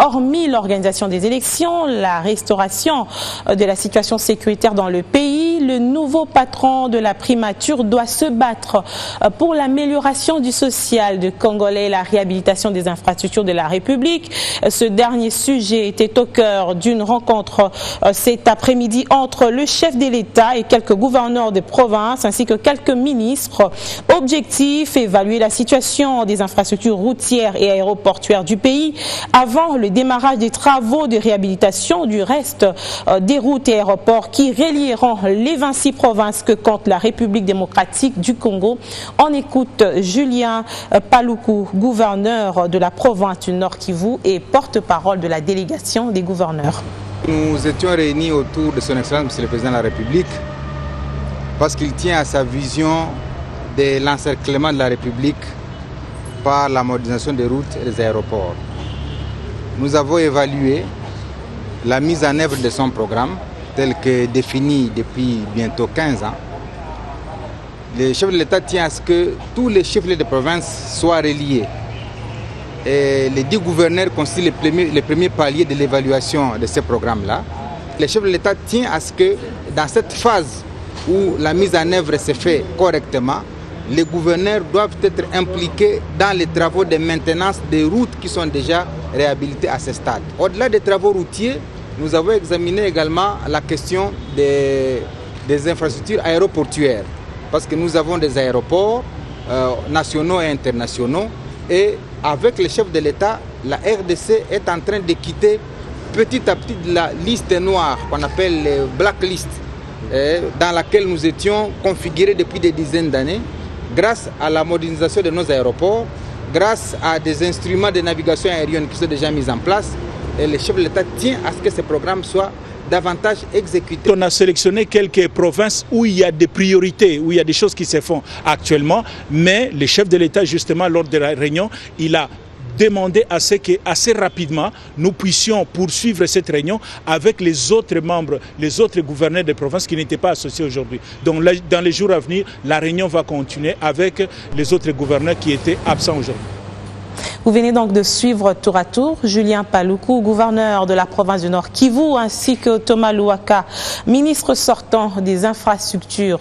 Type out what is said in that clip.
hormis l'organisation des élections, la restauration de la situation sécuritaire dans le pays, le nouveau patron de la primature doit se battre pour l'amélioration du social de Congolais et la réhabilitation des infrastructures de la République. Ce dernier sujet était au cœur d'une rencontre cet après-midi entre le chef de l'État et quelques gouverneurs de province ainsi que quelques ministres. Objectif, évaluer la situation des infrastructures routières et aéroportuaires du pays avant le démarrage des travaux de réhabilitation du reste des routes et aéroports qui relieront les 26 provinces que compte la République démocratique du Congo. On écoute Julien Paluku, gouverneur de la province du Nord Kivu et porte-parole de la délégation des gouverneurs. Nous étions réunis autour de son Excellence, Monsieur le Président de la République, parce qu'il tient à sa vision de l'encerclement de la République par la modernisation des routes et des aéroports. Nous avons évalué la mise en œuvre de son programme, tel que défini depuis bientôt 15 ans. Le chef de l'État tient à ce que tous les chefs de province soient reliés. Et les 10 gouverneurs constituent les premiers paliers de l'évaluation de ces programmes-là. Le chef de l'État tient à ce que dans cette phase où la mise en œuvre se fait correctement, les gouverneurs doivent être impliqués dans les travaux de maintenance des routes qui sont déjà réhabilitées à ce stade. Au-delà des travaux routiers, nous avons examiné également la question des infrastructures aéroportuaires, parce que nous avons des aéroports nationaux et internationaux, et avec le chef de l'État, la RDC est en train de quitter petit à petit la liste noire qu'on appelle les blacklist, dans laquelle nous étions configurés depuis des dizaines d'années, grâce à la modernisation de nos aéroports, grâce à des instruments de navigation aérienne qui sont déjà mis en place. Et le chef de l'État tient à ce que ces programmes soient davantage exécutés. On a sélectionné quelques provinces où il y a des priorités, où il y a des choses qui se font actuellement, mais le chef de l'État, justement, lors de la réunion, il a demandé à ce que, assez rapidement, nous puissions poursuivre cette réunion avec les autres membres, les autres gouverneurs des provinces qui n'étaient pas associés aujourd'hui. Donc dans les jours à venir, la réunion va continuer avec les autres gouverneurs qui étaient absents aujourd'hui. Vous venez donc de suivre tour à tour Julien Paluku, gouverneur de la province du Nord Kivu, ainsi que Thomas Louaka, ministre sortant des infrastructures.